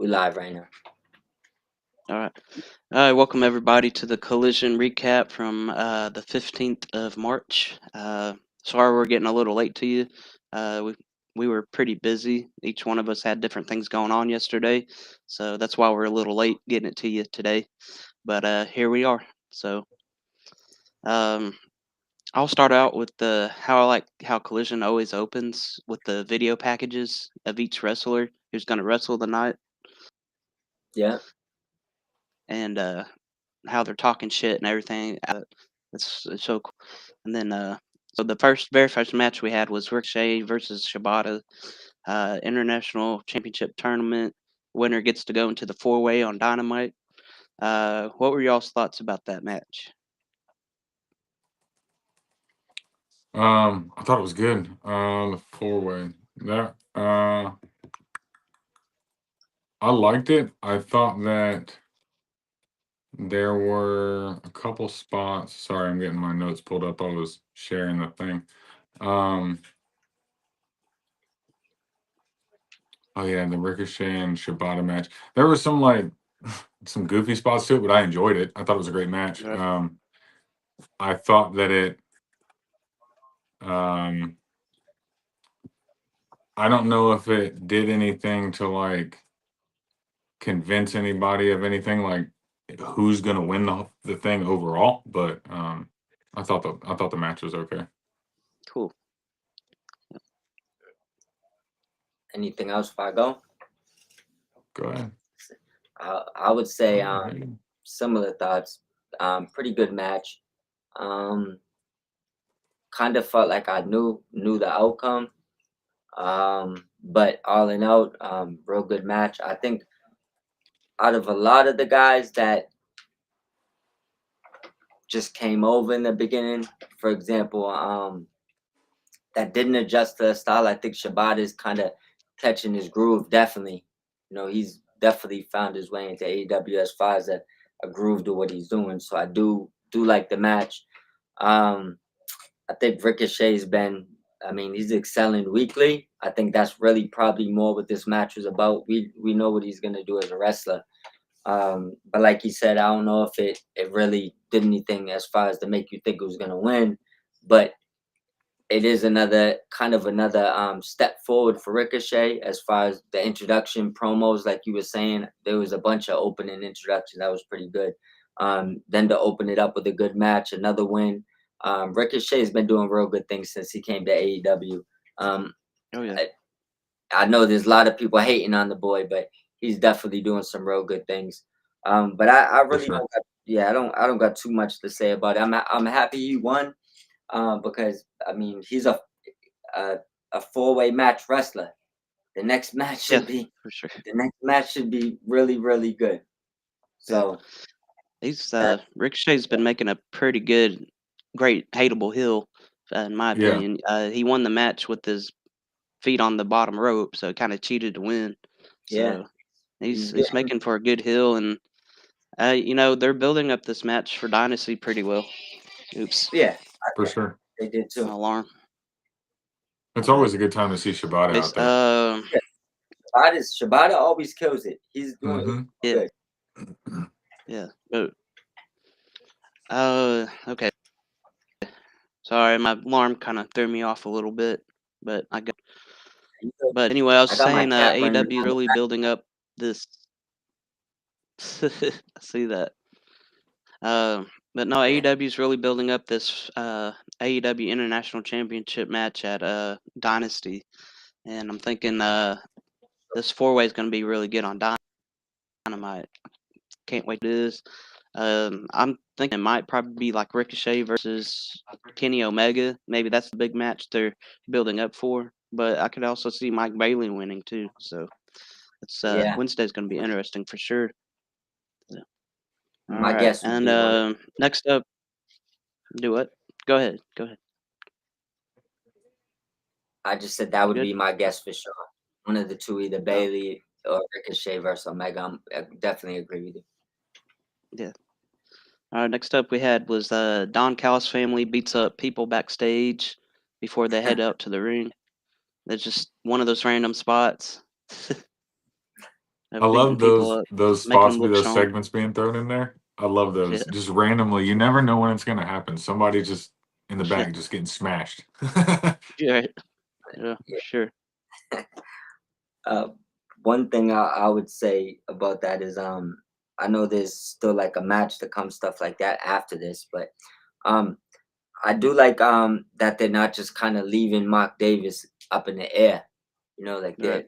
We live right now. All right. Welcome everybody to the collision recap from the 15th of March. Sorry we're getting a little late to you. We were pretty busy. Each one of us had different things going on yesterday, so that's why we're a little late getting it to you today. But here we are. So um, I'll start out with the how I like how collision always opens with the video packages of each wrestler who's going to wrestle the night, Yeah. and how they're talking shit and everything. It's so cool. And then, so the very first match we had was Ricochet versus Shibata, international championship tournament. Winner gets to go into the 4-way on Dynamite. What were y'all's thoughts about that match? I thought it was good. The 4-way. That I liked it. I thought that there were a couple spots. Sorry, I'm getting my notes pulled up. I was sharing the thing. Oh yeah, the Ricochet and Shibata match. There was some some goofy spots to it, but I enjoyed it. I thought it was a great match. Right. I thought that it um I don't know if it did anything to convince anybody of anything, like who's gonna win the thing overall, but I thought the match was okay. Cool. Anything else if I go? Go ahead. I would say Okay. similar thoughts. Pretty good match. Kind of felt like I knew the outcome. But all in all, real good match. I think out of a lot of the guys that just came over in the beginning, for example, that didn't adjust to the style, I think Shibata is kind of catching his groove. Definitely, he's definitely found his way into AEW as far as a groove to what he's doing. So I do like the match. Um, I think Ricochet's been. I mean, he's excelling weekly. I think that's really probably more what this match was about. We know what he's gonna do as a wrestler. But like he said, I don't know if it really did anything as far as to make you think it was gonna win. But it is another step forward for Ricochet as far as the introduction promos, like you were saying. There was a bunch of opening introductions that was pretty good. Then to open it up with a good match, another win. Ricochet's been doing real good things since he came to AEW. Oh yeah. I know there's a lot of people hating on the boy, but he's definitely doing some real good things. But I For really sure. don't got, yeah, I don't got too much to say about it. I'm happy he won, because I mean he's a, a 4-way match wrestler. The next match Yeah, should be for sure. really really good. Yeah. So He's that Ricochet's been making a pretty good, great hateable heel, in my Yeah, opinion. He won the match with his feet on the bottom rope, so kind of cheated to win. yeah, So he's he's he's getting making for a good heel, and they're building up this match for Dynasty pretty well. Oops, yeah. for sure. They did too. alarm. It's All right. always a good time to see Shibata It's, out there. Yeah, Shibata always kills it. He's doing it Mm-hmm. yeah, good. yeah. Okay. Sorry, my alarm kind of threw me off a little bit, but I got. But anyway, I was I got my saying, cat running AEW is around the really back. building up this. I see that. But no, AEW is really building up this AEW International Championship match at Dynasty, and I'm thinking this 4-way is going to be really good on Dynamite. Can't wait to do this. I'm thinking it might probably be like Ricochet versus Kenny Omega. Maybe that's the big match they're building up for. But I could also see Mike Bailey winning too. So it's Yeah, Wednesday's going to be interesting for sure. Yeah. All my right, guess would and be one. next up, do what? Go ahead. Go ahead. I just said that You would good? be my guess for sure. One of the two, either Oh, Bailey or Ricochet versus Omega. I definitely agree with you. yeah. All right. Next up, we had was Don Callis family beats up people backstage before they head out to the ring. That's just one of those random spots. I beating love people up, those making spots, them be look those strong. segments being thrown in there. I love Yeah. those. Just randomly, you never know when it's gonna happen. Somebody just in the back just getting smashed. Yeah. Yeah, for Yeah. sure. One thing I would say about that is I know there's still like a match to come, stuff like that after this, but um I do like that they're not just kind of leaving Mark Davis up in the air. You know, like Right.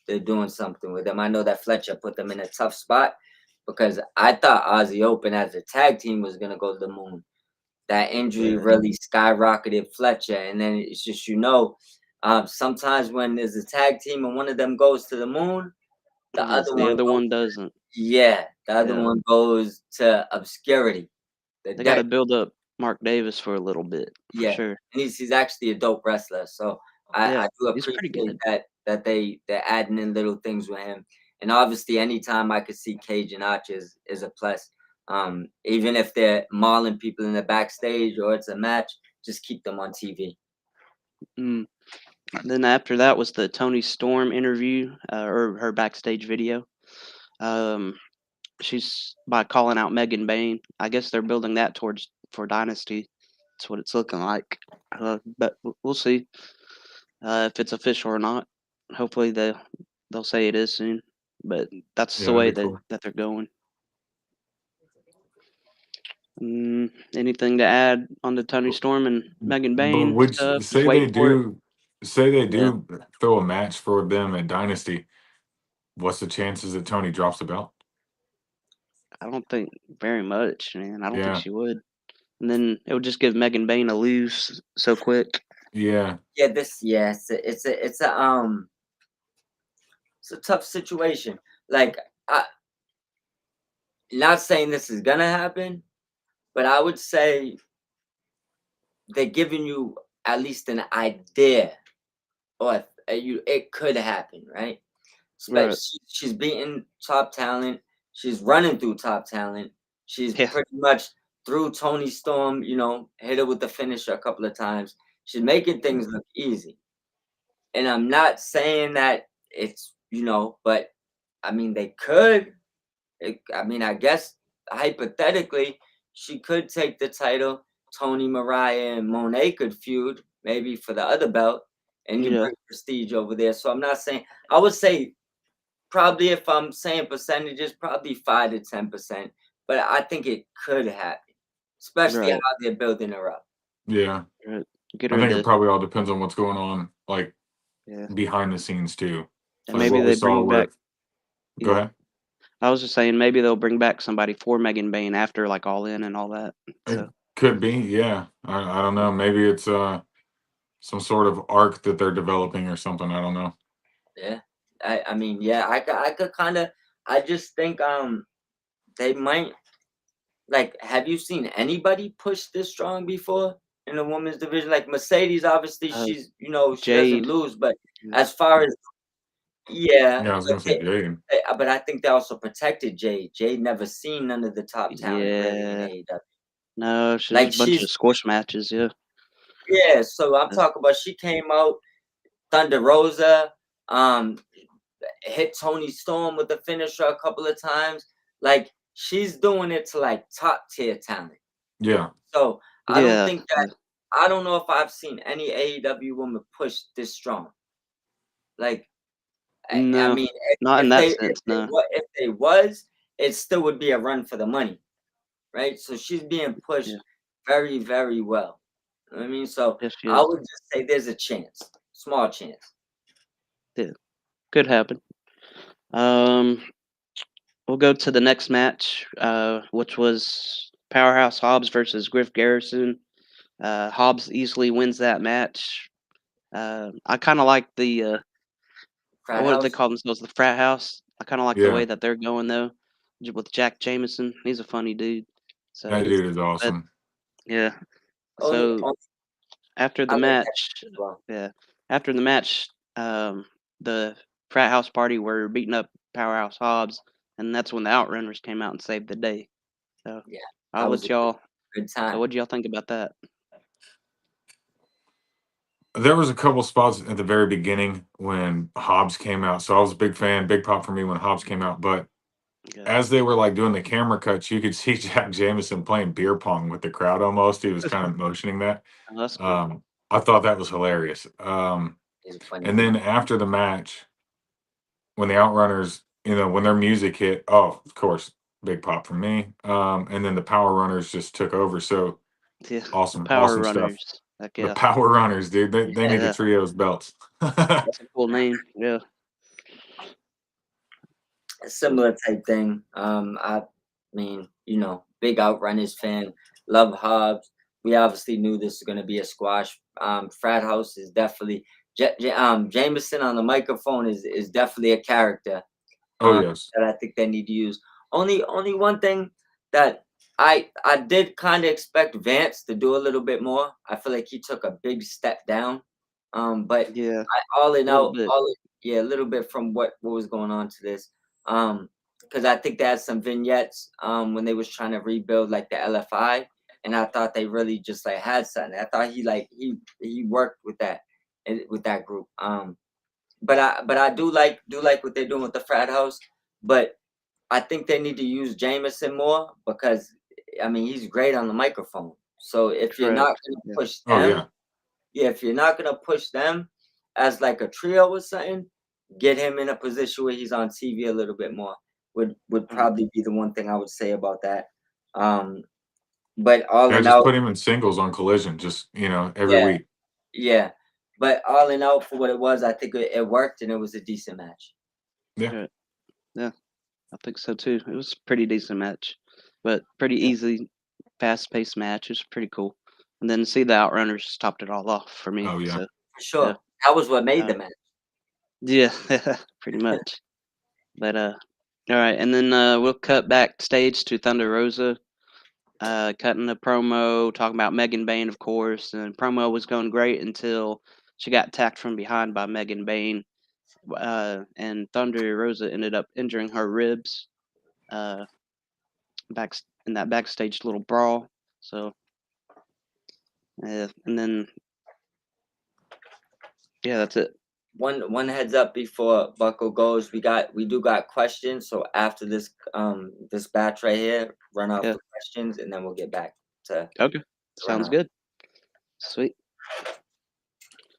they're doing something with them. I know that Fletcher put them in a tough spot because I thought Aussie Open as a tag team was gonna go to the moon. That injury Yeah. really skyrocketed Fletcher, and then it's just sometimes when there's a tag team and one of them goes to the moon, the other The one other goes, one doesn't. yeah, the other Yeah. one goes to obscurity. The They gotta deck, build up Mark Davis for a little bit, for yeah, sure. and he's actually a dope wrestler. So I Yeah, do he's pretty appreciate good. that they're adding in little things with him. And obviously anytime I could see Cage and Arch is a plus. Even if they're mauling people in the backstage or it's a match, just keep them on TV. Mm. Then after that was the Tony Storm interview, or her backstage video. Um, she's by calling out Megan Bain. I guess they're building that towards for Dynasty. That's what it's looking like. But we'll see if it's official or not. Hopefully they'll say it is soon. But that's Yeah, the that'd way be cool. that they're going. Anything to add on the Tony Storm and Megan But Bain would stuff? Just say they waiting for it. Yeah, do throw a match for them at Dynasty. What's the chances that Tony drops the belt? I don't think very much, man. I don't think Yeah, she would. And then it would just give Megan Bain a lose so quick. yeah, It's a tough situation. Like I not saying this is gonna happen, but I would say they're giving you at least an idea, or it could happen, right? Right. She's beating top talent. She's running through top talent. She's Yeah. pretty much through Tony Storm. Hit her with the finisher a couple of times. She's making things look easy. And I'm not saying that but I mean they could. I guess hypothetically, she could take the title. Tony, Mariah, and Monet could feud maybe for the other belt, and you Yeah. bring prestige over there. So I'm not saying. I would say probably if I'm saying percentages, probably 5 to 10%. But I think it could happen, especially how Right. they're building her up. yeah. Right. Get I her think it to probably all depends on what's going on, like yeah. behind the scenes too. And Like maybe what we they saw bring back with. Go yeah. ahead. I was just saying maybe they'll bring back somebody for Megan Bain after like All In and all that. It So could be, yeah. I don't know. Maybe it's some sort of arc that they're developing or something. I don't know. Yeah, I mean, yeah, I could kind of. I just think they might. Like, have you seen anybody push this strong before in the women's division? Like Mercedes, obviously, uh, she doesn't Jade. lose, but Yeah. as far as yeah, Yeah, I was gonna say Jade. but I think they also protected Jade. Jade never seen none of the top talent really in Yeah. AEW. No, it's just Like a bunch of she's squash matches, yeah. yeah, so I'm Uh, talking about she came out Thunder Rosa, um, hit Tony Storm with the finisher a couple of times. Like she's doing it to like top tier talent. Yeah. So Yeah. Yeah. I don't know if I've seen any AEW woman push this strong. Like I No. mean, Not in that sense, no. if they was, it still would be a run for the money, right? So she's being pushed Yeah. very, very well. You know what I mean, so Yes, she I is. would just say there's a chance, small chance. Yeah. Could happen. Um We'll go to the next match, which was Powerhouse Hobbs versus Griff Garrison. Hobbs easily wins that match. I kind of like the Frat what do they house, call themselves? The frat house. I kind of like the Yeah. way that they're going though, with Jack Jameson. He's a funny dude. That So, he is. dude is but awesome. yeah. Only, So only after I the like that match, as well. yeah, after the match, the frat house party were beating up Powerhouse Hobbs, and that's when the Outrunners came out and saved the day. So Yeah, I'll that was let a y'all. good So time. what do y'all think about that? There was a couple spots at the very beginning when Hobbs came out, so I was a big fan, big pop for me when Hobbs came out. But Yeah. as they were like doing the camera cuts, you could see Jack Jameson playing beer pong with the crowd almost. He was kind of motioning that. Oh, that's cool. I thought that was hilarious. He's a funny And dude. then after the match, when the Outrunners, when their music hit, oh, of course, big pop for me. And then the Power Runners just took over. So Yeah. The awesome, Power awesome stuff. Runners. Heck The yeah. Power Runners, dude. They need to Yeah. trios belts. That's a cool name. Yeah. A similar type thing. I mean, big Outrunners fan. Love Hobbs. We obviously knew this was going to be a squash. Frat House is definitely Jameson on the microphone is definitely a character Oh um, yes. that I think they need to use. Only one thing that I did kind of expect Vance to do a little bit more. I feel like he took a big step down. But Yeah. all in A little all, bit. yeah, a little bit from what was going on to this. Because I think they had some vignettes when they was trying to rebuild like the LFI, and I thought they really just like had something. I thought he worked with that and with that group. But I do like what they're doing with the frat house, but I think they need to use Jameson more because I mean he's great on the microphone. So if you're not Correct. gonna Yeah. push Oh them, yeah. yeah, if you're not gonna push them as like a trio or something, get him in a position where he's on TV a little bit more. Would probably be the one thing I would say about that. Um, but all Yeah, in just all, put him in singles on Collision, just every yeah, week. yeah. But all in all, for what it was, I think it worked and it was a decent match. Yeah. Yeah. Yeah. I think so too. It was a pretty decent match, but pretty Yeah, easy, fast-paced match. It was pretty cool. And then see the Outrunners topped it all off for me. Oh yeah. So for yeah. sure. That was what made Uh, the match. yeah. Pretty much. But all right. And then we'll cut backstage to Thunder Rosa. Cutting a promo, talking about Megan Bain, of course, and promo was going great until she got attacked from behind by Megan Bain, and Thunder Rosa ended up injuring her ribs, uh, back in that backstage little brawl. So, and then yeah, that's it. One heads up before Buckle goes. We do got questions. So after this batch right here, run off Yeah. the questions and then we'll get back to Okay. run Sounds off. good. Sweet.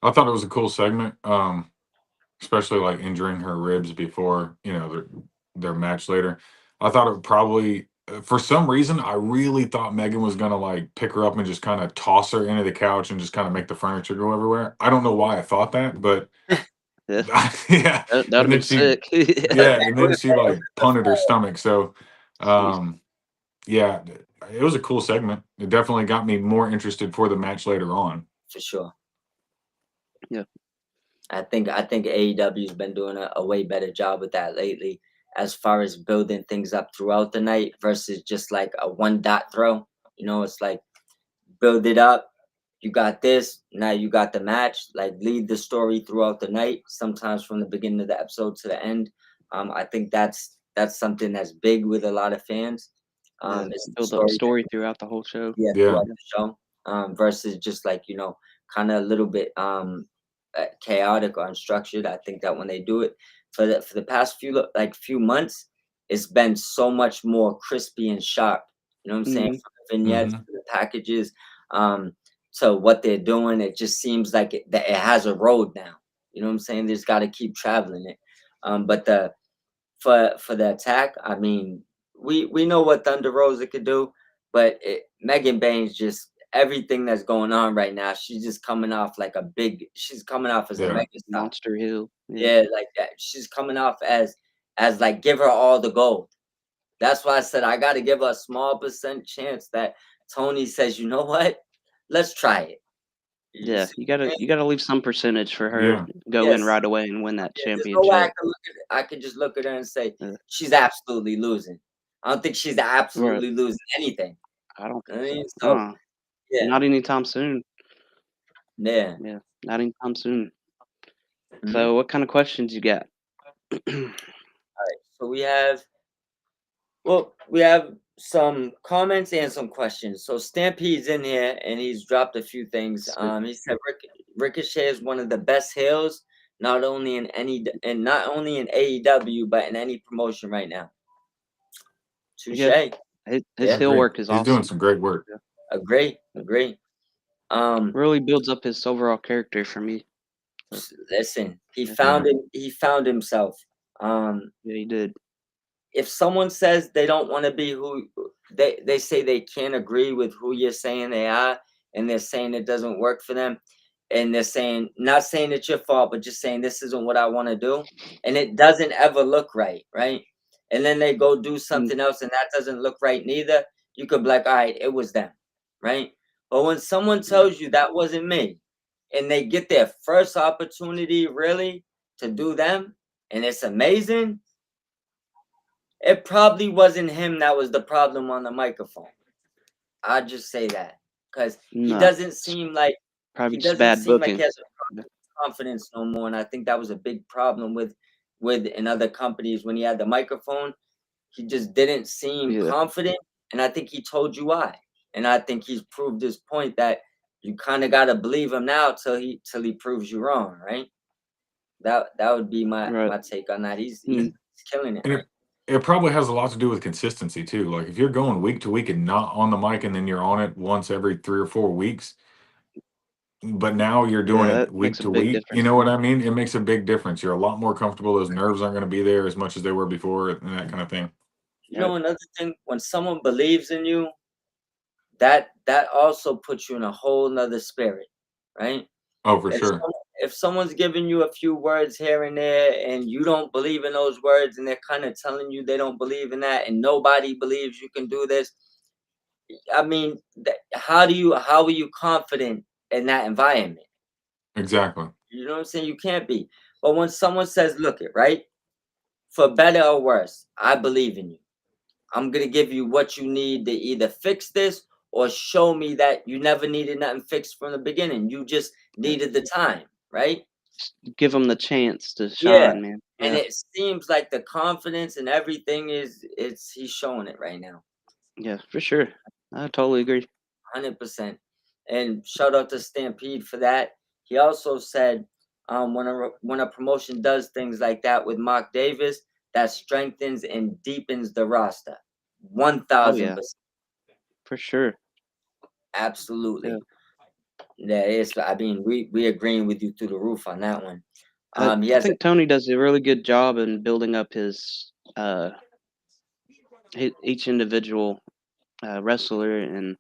I thought it was a cool segment. Especially like injuring her ribs before their match later. I thought it would probably for some reason I really thought Megan was gonna like pick her up and just kind of toss her into the couch and just kind of make the furniture go everywhere. I don't know why I thought that, but Yeah. yeah. That would have And then been she sick. Yeah. yeah, and then she like punted her stomach. So Jeez. yeah, it was a cool segment. It definitely got me more interested for the match later on. For sure. Yeah. I think AEW's been doing a way better job with that lately as far as building things up throughout the night versus just like a one dot throw. It's like build it up. You got this, now you got the match. Like lead the story throughout the night, sometimes from the beginning of the episode to the end. I think that's something that's big with a lot of fans. Yeah. It's the Build up story, story throughout the whole show. yeah, Yeah. throughout the show, versus just like kind of a little bit chaotic or unstructured. I think that when they do it for the past few months, it's been so much more crispy and sharp. You know what I'm saying? Hmm. From the vignettes, Hmm. to the packages, to what they're doing, it just seems like that it has a road now. You know what I'm saying? They just got to keep traveling it. But for the attack, I mean, we know what Thunder Rosa could do, but Megan Bain's just everything that's going on right now. She's just coming off like she's coming off as a Yeah. mega star. Monster Hill. Yeah. Yeah, like that. She's coming off as like give her all the gold. That's why I said I got to give her a small percent chance that Tony says, you know what? Let's try it. You Yeah, see you what I'm gotta saying? you gotta leave some percentage for her Yeah. to go in Yes. right away and win that Yeah, there's no way championship. I could just look at her and say Yeah. she's absolutely losing. I don't think she's Right. absolutely losing anything. I don't I think so. mean, so yeah, Not anytime soon. yeah. Yeah, not anytime soon. Mhm. So, what kind of questions you got? So we have some comments and some questions. So Stampede's in here and he's dropped a few things. Sweet. He said, Rick, Ricochet is one of the best heels, not only in AEW, but in any promotion right now. Touche. Yeah. His Yeah. heel Agreed. work is He's doing awesome. some great work. Agree. Really builds up his overall character for me. Listen, he Yeah. found it. He found himself. Yeah, he did. If someone says they don't want to be who they say they can't agree with who you're saying they are, and they're saying it doesn't work for them, and they're saying, not saying it's your fault, but just saying this isn't what I want to do, and it doesn't ever look right, right? And then they go do something else and that doesn't look right neither, you could be like, all right, it was them, right? But when someone tells you that wasn't me, and they get their first opportunity really to do them, and it's amazing, it probably wasn't him that was the problem on the microphone. I'll just say that because he No, doesn't seem like probably he just doesn't bad seem like booking. he has Yeah. confidence no more, and I think that was a big problem with in other companies when he had the microphone. He just didn't seem Yeah. confident, and I think he told you why. And I think he's proved his point that you kind of got to believe him now till he proves you wrong, right? That would be my Right. take on that. He's Mm. killing it, And man. it probably has a lot to do with consistency too. Like if you're going week to week and not on the mic, and then you're on it once every 3 or 4 weeks, but now you're doing Yeah, it that week makes a to big week. You difference. know what I mean? It makes a big difference. You're a lot more comfortable. Those nerves aren't going to be there as much as they were before, and that kind of thing. You know, another thing, when someone believes in you, that also puts you in a whole nother spirit, right? Oh, for If sure. if someone's giving you a few words here and there, and you don't believe in those words, and they're kind of telling you they don't believe in that, and nobody believes you can do this, I mean, how are you confident in that environment? Exactly. You know what I'm saying? You can't be. But when someone says, "Look it, right? For better or worse, I believe in you. I'm gonna give you what you need to either fix this or show me that you never needed nothing fixed from the beginning. You just needed the time, right?" Give him the chance to Yeah. shine, man. And Yeah. it seems like the confidence and everything he's showing it right now. Yeah, for sure. I totally agree. 100%. And shout out to Stampede for that. He also said, when a promotion does things like that with Mark Davis, that strengthens and deepens the roster. Oh 1000%. yeah, for sure. Absolutely. Yeah. Yeah, it's, I mean, we agreeing with you through the roof on that one. He I has think Tony does a really good job in building up each individual wrestler and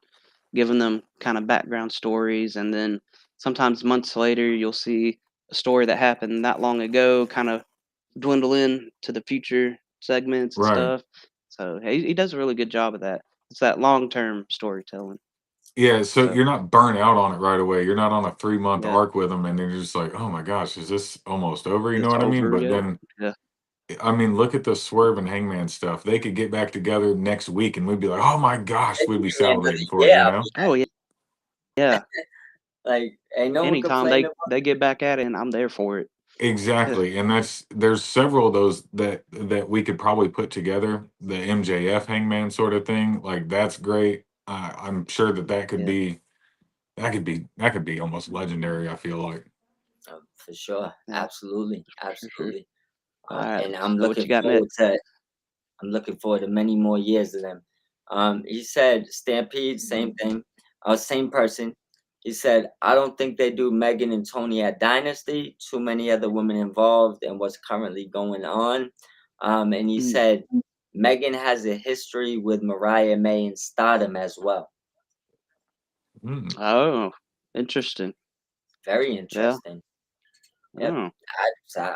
giving them kind of background stories, and then sometimes months later you'll see a story that happened that long ago kind of dwindle in to the future segments and Right. stuff. So he does a really good job of that. It's that long term storytelling. Yeah. So So you're not burnt out on it right away. You're not on a 3 month yeah, arc with them, and then you're just like, oh my gosh, is this almost over? You know it's what I mean? over But yet. then, Yeah, I mean, look at the Swerve and Hangman stuff. They could get back together next week, and we'd be like, oh my gosh, they we'd give be me the end of salivating the for it. year. You I'll know? be oh yeah, yeah. like, ain't no one Anytime complaining about they get back at it, and I'm there for it. Yeah, Exactly, and there's several of those that we could probably put together. The MJF Hangman sort of thing, like that's great. I'm sure that could yeah, be that could be almost legendary. I feel like. for sure. yeah, Absolutely. for sure. Absolutely. All right. And I'm So what you looking got next? forward to many more years of them. He said Stampede, same thing. Same person. He said, I don't think they do Megan and Tony at Dynasty. Too many other women involved and what's currently going on. And he Mm. said Megan has a history with Mariah May and Stardom as well. Mm. Oh, interesting. Very Yeah. interesting. Yep. Oh,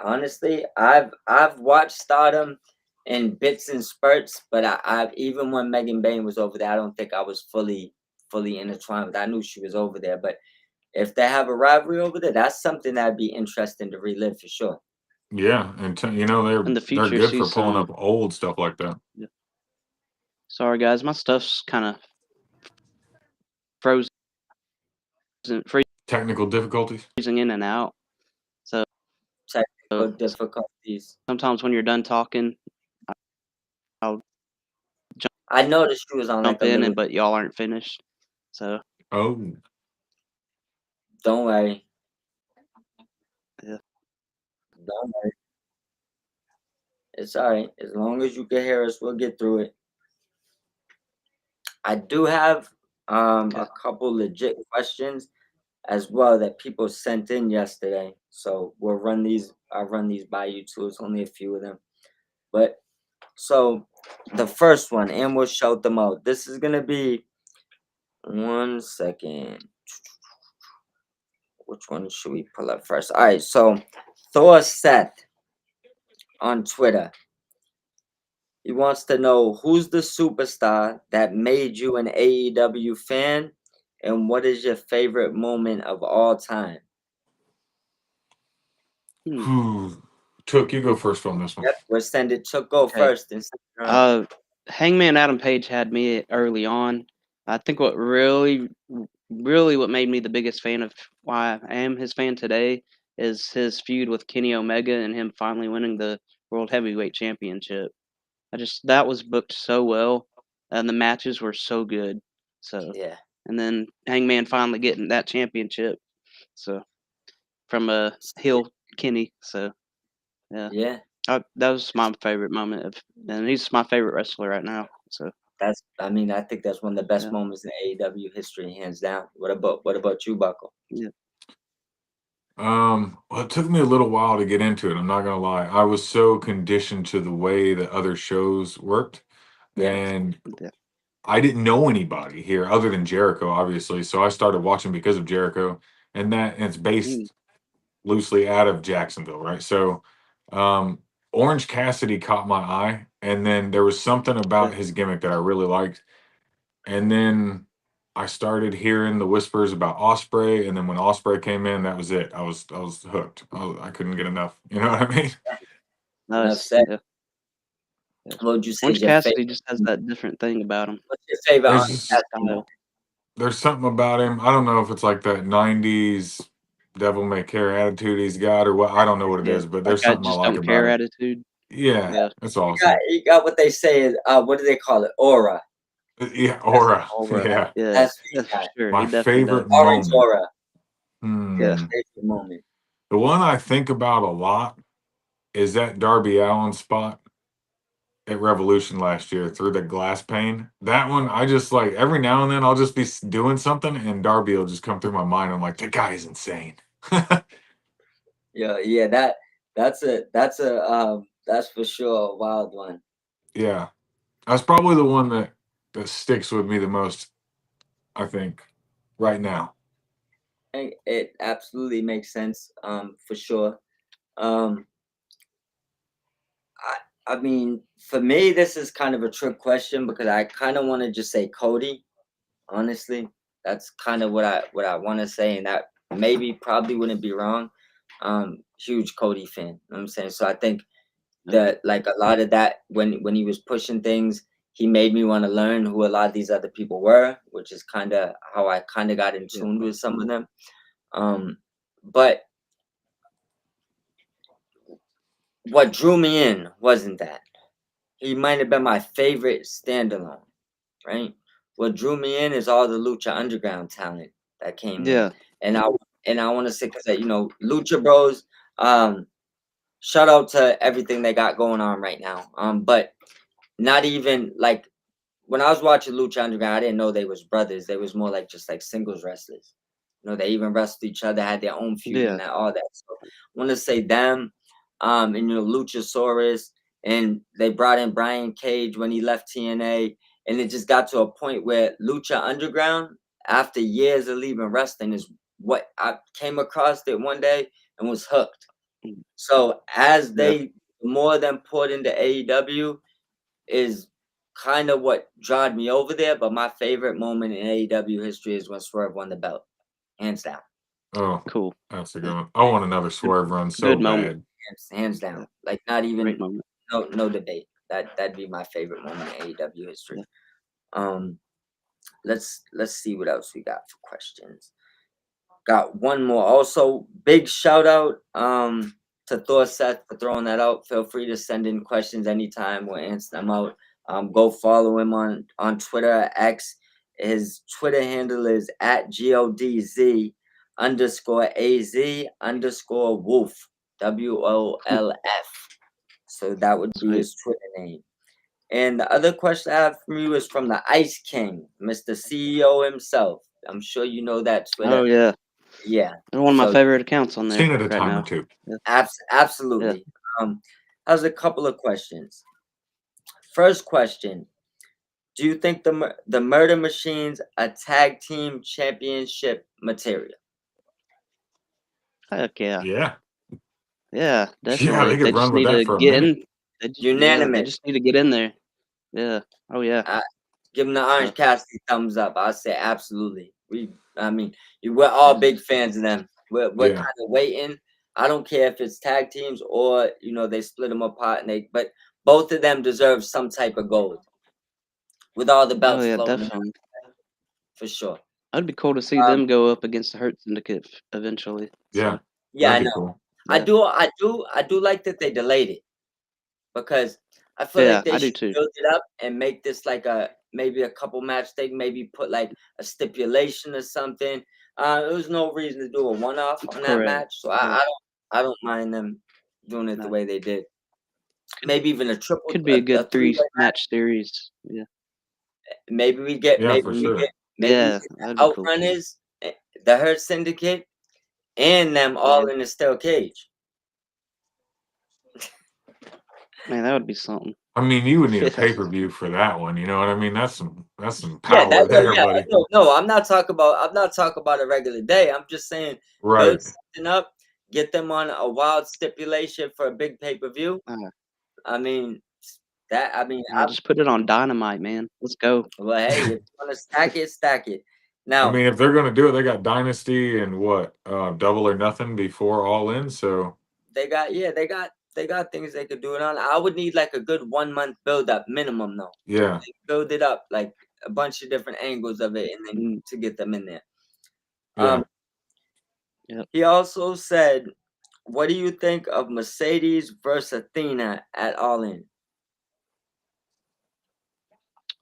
Honestly, I've watched Stardom in bits and spurts, but I've even when Megan Bain was over there, I don't think I was fully intertwined with. I knew she was over there, but if they have a rivalry over there, that's something that'd be interesting to relive for sure. Yeah, and you know in the they're future, good see for pulling some. up old stuff like that. Yeah. Sorry, guys, my stuff's kind of frozen, Technical difficulties. freezing in and out. So Technical difficulties. sometimes when you're done talking, I'll I noticed she was on like jump a in, little. and but y'all aren't finished. So Oh, Don't worry. Don't worry. It's all right. As long as you can hear us, we'll get through it. I do have Okay. a couple legit questions as well that people sent in yesterday. So we'll run these. I'll run these by you too. It's only a few of them. But so the first one, and we'll shout them out. This is gonna be 1 second. Which one should we pull up first? All right, so Thor Seth on Twitter. He wants to know who's the superstar that made you an AEW fan, and what is your favorite moment of all time? Took, you go first on this one. Yep, we'll send it. Chuck go Okay. first. And send it around. Hangman Adam Page had me early on. I think what really what made me the biggest fan of why I am his fan today is his feud with Kenny Omega and him finally winning the World Heavyweight Championship. That was booked so well, and the matches were so good. So, Yeah, and then Hangman finally getting that championship. So, from a heel Kenny. So, yeah, yeah. that was my favorite moment of, and he's my favorite wrestler right now. So, That's. I mean, I think that's one of the best yeah, moments in AEW history, hands down. What about you, Buckle? yeah, Well, it took me a little while to get into it. I'm not gonna lie. I was so conditioned to the way that other shows worked, Yeah, and yeah. I didn't know anybody here other than Jericho, obviously. So I started watching because of Jericho, and it's Mm, based loosely out of Jacksonville, right? So, um, Orange Cassidy caught my eye, and then there was something yeah. about his gimmick that I really liked, and then I started hearing the whispers about Osprey, and then when Osprey came in, that was it. I was hooked. I couldn't get enough. You know what I mean? enough Nice. said. Yeah, yeah. What would you say is Orange your Cassidy favorite? just has that different thing about him. What's your favorite There's Orange just Cassidy Style. moment? there's something about him. I don't know if it's like that '90s devil may care attitude he's got, or what. I don't know what it Yeah, is, but like there's I something I just like don't about care him. attitude. Yeah, Yeah, that's He got awesome. he got what they say is what do they call it? Aura. Yeah, That's aura. aura. Yeah, Yeah, that's what that's he for got. sure. He my definitely does. favorite Orange moment. aura. Yeah, Hmm. Favorite moment. The one I think about a lot is that Darby Allin spot at Revolution last year through the glass pane. That one, I just like every now and then I'll just be doing something and Darby will just come through my mind. I'm like, that guy is insane. Yeah, yeah, that's for sure a wild one. Yeah, that's probably the one that sticks with me the most. I think right now. And it absolutely makes sense, for sure. Um, I mean, for me, this is kind of a trick question because I kind of want to just say Cody. Honestly, that's kind of what I want to say, and that maybe probably wouldn't be wrong. Huge Cody fan. You know what I'm saying? So I think okay. that like a lot of that when he was pushing things, he made me want to learn who a lot of these other people were, which is kind of how I kind of got in Yeah, tune with some of them. But what drew me in wasn't that. He might have been my favorite standalone, right? What drew me in is all the Lucha Underground talent that came in, yeah, and I want to say because Lucha Bros. Um, Shout out to everything they got going on right now. But not even like when I was watching Lucha Underground, I didn't know they was brothers. They was more like just like singles wrestlers. They even wrestled each other, had their own feud yeah, and all that. So I want to say them, and Luchasaurus, and they brought in Brian Cage when he left TNA, and it just got to a point where Lucha Underground, after years of leaving wrestling, is what I came across it one day and was hooked. mm, So as yeah, they more of them poured into AEW is kind of what drawed me over there. But my favorite moment in AEW history is when Swerve won the belt, hands down, Oh, cool. that's a Yeah, good one. I want another good, Swerve run so good moment. bad. hands Yeah, down. Like not great even moment. no debate. That'd be my favorite moment in AEW history. Yeah, Um, let's see what else we got for questions. Got one more. Also, big shout out to Thor Seth for throwing that out. Feel free to send in questions anytime. We'll answer them out. Go follow him on Twitter at X. His Twitter handle is at GODZ _AZ _wolf. WOLF. So that would be Sweet. his Twitter name. And the other question I have from you is from the Ice King, Mr. CEO himself. I'm sure you know that Twitter. Oh yeah, Yeah. they're one of my So favorite accounts on there Seen it a right time now. or two. Yeah. absolutely. Has a couple of questions. First question: do you think the Murder Machines a tag team championship material? Heck yeah. Yeah. Yeah, Yeah, definitely. they They could just run with need that to for a get minute. in. They Unanimous. just need to get in there. Yeah. Oh yeah. Give him the Orange Cassidy thumbs up. I say absolutely. We're all big fans of them. We're Yeah. kind of waiting. I don't care if it's tag teams or they split them apart, but both of them deserve some type of gold with all the Oh belts yeah, floating definitely. for sure. It'd be cool to see them go up against the Hurt Syndicate eventually. Yeah. So, Yeah, I That'd be know. cool. I do like that they delayed it because I feel yeah, like they I do should too. build it up and make this like maybe a couple match thing. Maybe put like a stipulation or something. There was no reason to do a one-off on that Correct. match, so Yeah. I don't mind them doing it the No. way they did. Maybe even a triple, Could be a good three-way match. match series. Yeah. Maybe we get Yeah, for sure. Yeah, that'd be cool. Outrunners, the Hurt Syndicate, and them all in a steel cage. Man, that would be something. I mean, you would need a Yeah. pay-per-view for that one. You know what I mean? That's some power there, buddy. No, I'm not talking about a regular day. I'm just saying Right. build something up, get them on a wild stipulation for a big pay-per-view. I mean, just put it on Dynamite, man. Let's go. well, hey, if you want to stack it, stack it. Now, I mean, if they're gonna do it, they got Dynasty and what, Double or Nothing before All In. So they got things they could do it on. I would need like a good 1 month build up minimum though. yeah, Build it up like a bunch of different angles of it, and then to get them in there. yeah. He also said, "What do you think of Mercedes versus Athena at All In?"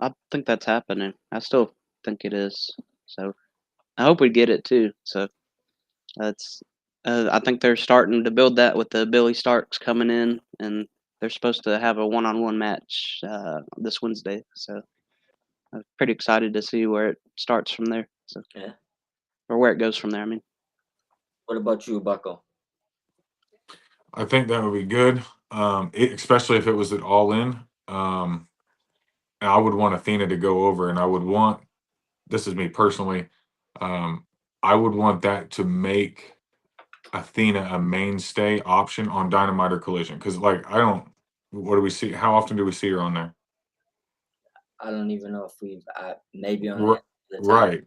I think that's happening. I still think it is. So I hope we get it too. So that's. I think they're starting to build that with the Billy Starks coming in, and they're supposed to have a one-on-one match this Wednesday. So I'm pretty excited to see where it starts from there. So Yeah. or where it goes from there. I mean. What about you, Bucko? I think that would be good. Especially if it was at All In. I would want Athena to go over, and I would want. This is me personally. I would want that to make Athena a mainstay option on Dynamite or Collision, because like I don't. What do we see? How often do we see her on there? I don't even know if we've maybe on R- the time. right.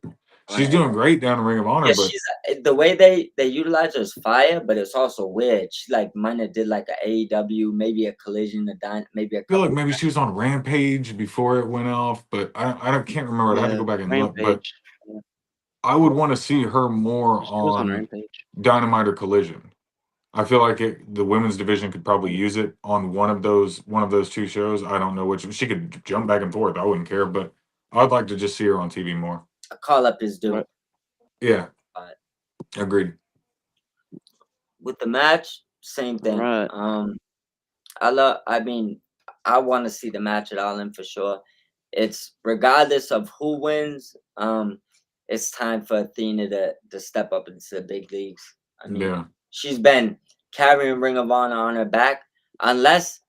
She's doing great down in Ring of Honor, Yeah, but she's the way they utilize her is fire, but it's also weird. She like might have did like a AEW, maybe a Collision, maybe a I feel couple. like maybe she was on Rampage before it went off, but I can't remember. I had to go back and look. But Rampage. Yeah. I would want to see her more She was on on Rampage. Dynamite or Collision. I feel like the women's division could probably use it on one of those two shows. I don't know which. She could jump back and forth. I wouldn't care, but I'd like to just see her on TV more. A call up is due. Right. Yeah, agreed. With the match, same thing. Right. I want to see the match at All In for sure. It's regardless of who wins. It's time for Athena to step up into the big leagues. I mean, Yeah. she's been carrying Ring of Honor on her back, unless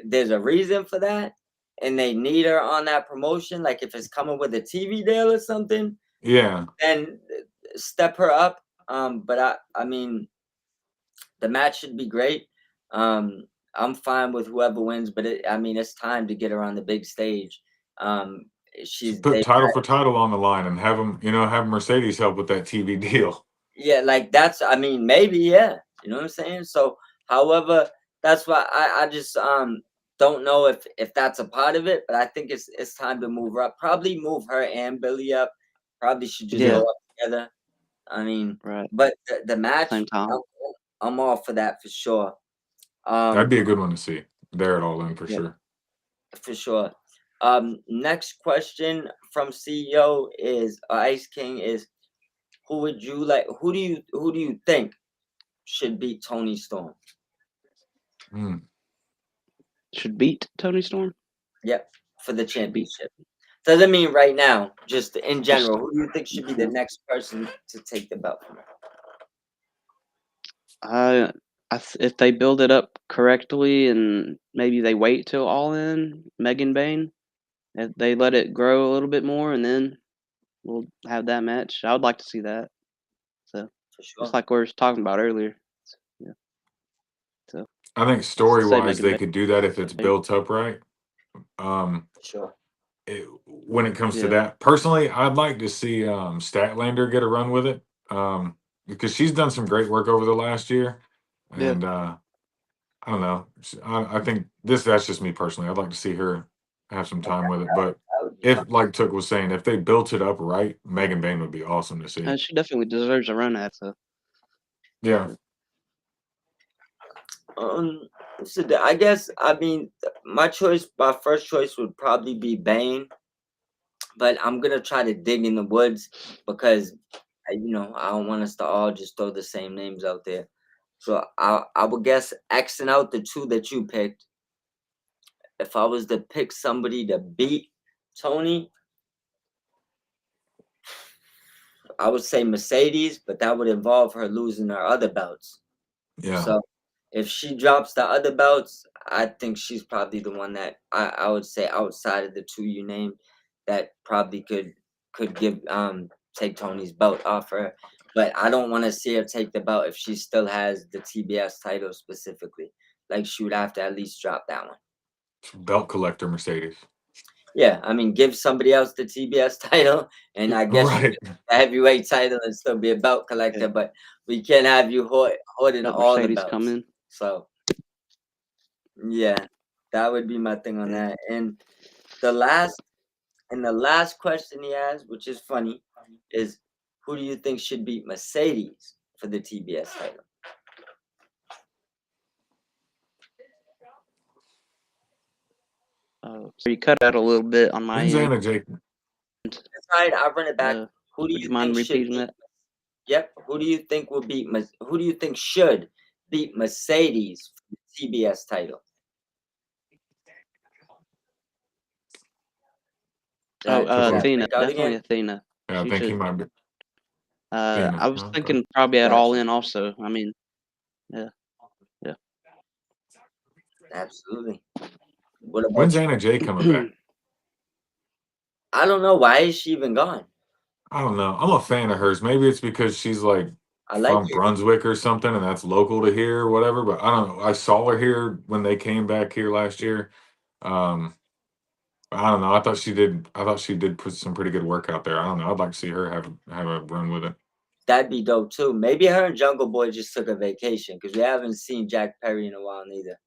there's a reason for that, and they need her on that promotion. Like if it's coming with a TV deal or something, Yeah. then step her up. But I mean, the match should be great. I'm fine with whoever wins, but it's time to get her on the big stage. Put title for title on the line and have them, have Mercedes help with that TV deal. Yeah, like that's. Maybe yeah. You know what I'm saying? So, however, that's why I just don't know if that's a part of it, but I think it's time to move her up. Probably move her and Billy up. Probably should just go up together. Right. But the match, Same time. I'm all for that for sure. That'd be a good one to see. They're at All In for sure. For sure. Next question from CEO is Ice King is who do you think should beat Tony Storm? Mm. Should beat Tony Storm. Yep, for the Should beat. championship. Doesn't mean right now, just in Just general. Who do you think should be the next person to take the belt from her? If they build it up correctly and maybe they wait till All In, Megan Bain, if they let it grow a little bit more, and then we'll have that match. I would like to see that. So For just sure. like we were talking about earlier. Yeah. So I think say story wise Megan they Bain. could do that if it's built up right. For sure. When it comes to Yeah. that, personally, I'd like to see Statlander get a run with it, because she's done some great work over the last year, Yeah. and I don't know. I think that's just me personally. I'd like to see her have some time with it. But That would be if, fun. like Took was saying, if they built it up right, Megan Bain would be awesome to see. She definitely deserves a run at. So Yeah, So I guess my first choice would probably be Bane, but I'm gonna try to dig in the woods because I don't want us to all just throw the same names out there. So I would guess Xing out the two that you picked. If I was to pick somebody to beat Tony, I would say Mercedes, but that would involve her losing her other belts. yeah. So if she drops the other belts, I think she's probably the one that I would say outside of the two you named that probably could give take Tony's belt off her. But I don't want to see her take the belt if she still has the TBS title specifically. Like she would have to at least drop that one. Belt collector Mercedes. Yeah, give somebody else the TBS title, and I guess you Right. could a heavyweight title and still be a belt collector, but we can't have you hoarding let all the Mercedes come belts. in. So yeah, that would be my thing on that. And the last question he has, which is funny, is who do you think should beat Mercedes for the TBS title? So you cut out a little bit on my When's end. Anna Jake? That's right. I'll run it back. Who do Would you you mind think should repeating beat? that? Yep. Who do you think will beat? Who do you think should beat Mercedes for the TBS title? Athena, Break out definitely again? Athena. Yeah, I She think he should. might be Athena. I was Okay. thinking probably at All Gotcha. In also. Yeah. Absolutely. What about When's you? Anna Jay coming back? I don't know. Why is she even gone? I don't know. I'm a fan of hers. Maybe it's because she's like I like from it. Brunswick or something, and that's local to here or whatever. But I don't know. I saw her here when they came back here last year. Um, I don't know. I thought she did. I thought she did put some pretty good work out there. I don't know. I'd like to see her have a run with it. That'd be dope too. Maybe her and Jungle Boy just took a vacation because we haven't seen Jack Perry in a while neither.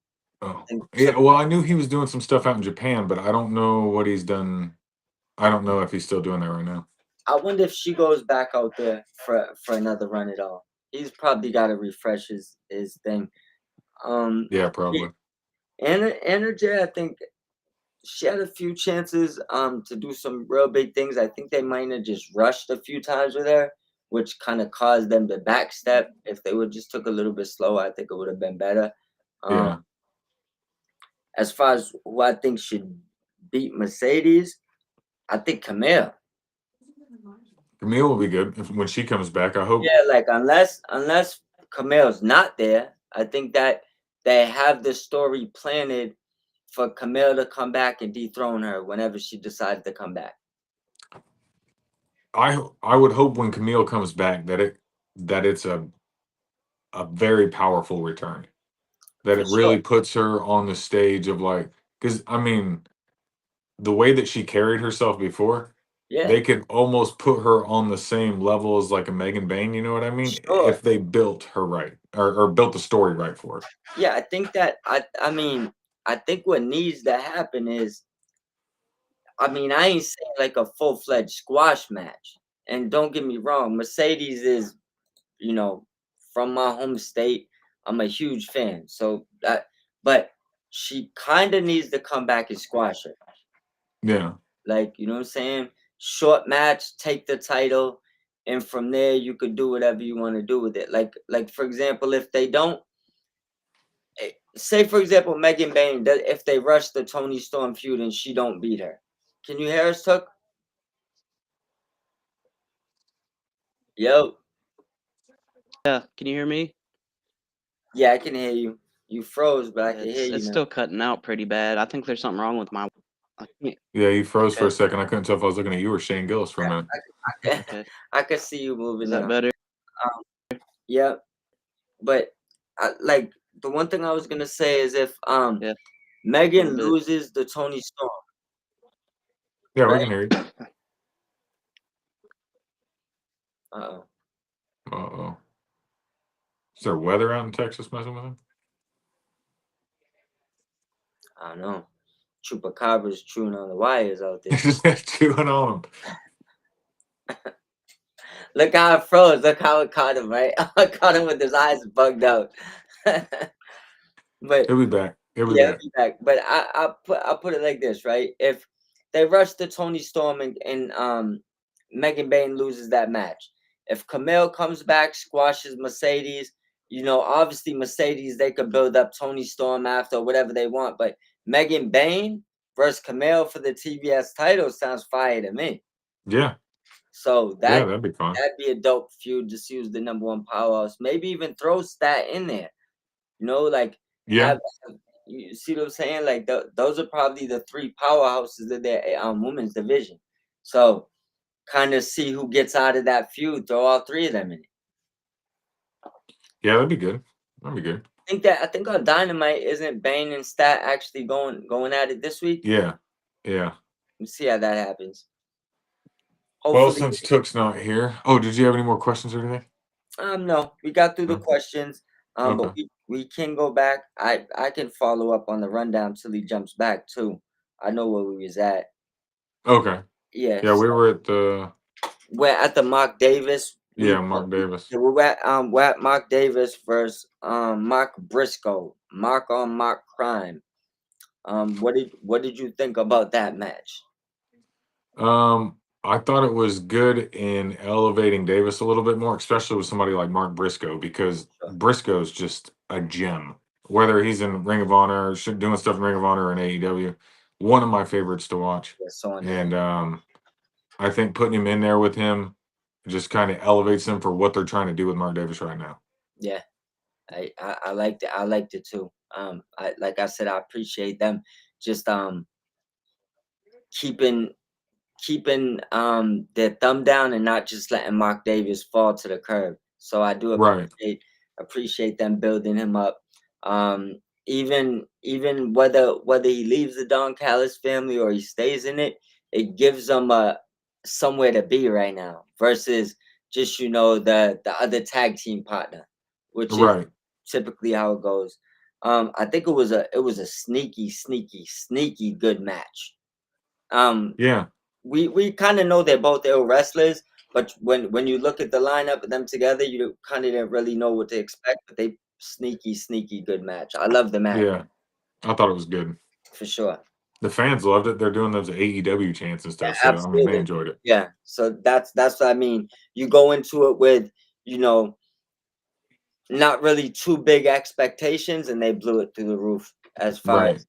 Oh, And yeah. Well, I knew he was doing some stuff out in Japan, but I don't know what he's done. I don't know if he's still doing that right now. I wonder if she goes back out there for another run at all. He's probably got to refresh his thing. Yeah, probably. Anna Jay, I think she had a few chances to do some real big things. I think they might have just rushed a few times with her, which kind of caused them to backstep. If they would just took a little bit slower, I think it would have been better. Yeah. As far as who I think should beat Mercedes, I think Camille. Camille will be good when she comes back. I hope. Yeah, like unless Camille's not there, I think that they have the story planted for Camille to come back and dethrone her whenever she decides to come back. I would hope when Camille comes back that it's a very powerful return. That For it sure. really puts her on the stage of like, because I mean, the way that she carried herself before, Yeah, they could almost put her on the same level as like a Megan Bain. You know what I mean? sure. If they built her right or built the story right for her. Yeah, I think that I think what needs to happen is I ain't saying like a full-fledged squash match. And don't get me wrong, Mercedes is, from my home state. I'm a huge fan. So that but she kind of needs to come back and squash her. Yeah. Like, you know what I'm saying? Short match, take the title, and from there you could do whatever you want to do with it. Like for example, if they don't say, for example, Megan Bain, if they rush the Tony Storm feud and she don't beat her, can you hear us, Took? Yo, Yeah, can you hear me? yeah, I can hear you. You froze, but I can hear you It's now. still cutting out pretty bad. I think there's something wrong with my. I can't- Yeah, you froze for a Okay. second. I couldn't tell if I was looking at you or Shane Gillis for a minute. Okay. I can see you Is moving that now. better? Yeah, but like the one thing I was gonna say is if Yeah. Megan little bit. loses the Tony Storm, Yeah, we right? can hear you. Uh-oh. Uh-oh. Is there weather out in Texas messing with him? I don't know. Chupacabra's chewing on the wires out there. Just chewing on him. Look how it froze. Look how it caught him, right? I caught him with his eyes bugged out. But He'll be back. He'll be yeah, I'll back. be back. But I'll put it like this, right? If they rush the Tony Storm and Megan Bain loses that match, if Camille comes back, squashes Mercedes, obviously Mercedes they could build up Tony Storm after whatever they want. But Megan Bain versus Camille for the TBS title sounds fire to me. Yeah. So Yeah, that'd be fun. that'd be a dope feud. Just use the #1 powerhouse. Maybe even throw Stat in there. Like Yeah. you see what I'm saying? Like those are probably the 3 powerhouses of their women's division. So kind of see who gets out of that feud. Throw all 3 of them in it. Yeah, that'd be good. That'd be good. I think on Dynamite isn't Bane and Stat actually going at it this week. Yeah. Yeah. Let's see how that happens. Well, Hopefully, since Took's not here. Oh, did you have any more questions or anything? no, we got through the No? questions. But Okay. we can go back. I can follow up on the rundown till he jumps back too. I know where we was at. Okay. Yeah, Yeah, we were at the we're at the Mark Davis. Mark Davis. We're at Mark Davis versus Mark Briscoe. Mark on Mark crime. What did you think about that match? I thought it was good in elevating Davis a little bit more, especially with somebody like Mark Briscoe, because Sure. Briscoe's just a gem. Whether he's in Ring of Honor, or doing stuff in Ring of Honor or in AEW, one of my favorites to watch. Yeah, so And I think putting him in there with him just kind of elevates him for what they're trying to do with Mark Davis right now. yeah, I liked it. I liked it too. Like I said, I appreciate them just keeping their thumb down and not just letting Mark Davis fall to the curb. So I do Right. appreciate them building him up. Even whether he leaves the Don Callis family or he stays in it, it gives them somewhere to be right now versus just the other tag team partner, which is Right. typically how it goes. I think it was a sneaky good match. Yeah. We kind of know they're both ill wrestlers, but when you look at the lineup of them together, you kind of didn't really know what to expect. But they sneaky good match. I love the match Yeah. I thought it was good. for sure. The fans loved it. They're doing those AEW chants and Yeah, stuff. So I mean, they absolutely. enjoyed it. Yeah. So that's what I mean. You go into it with not really too big expectations, and they blew it through the roof as far Right. as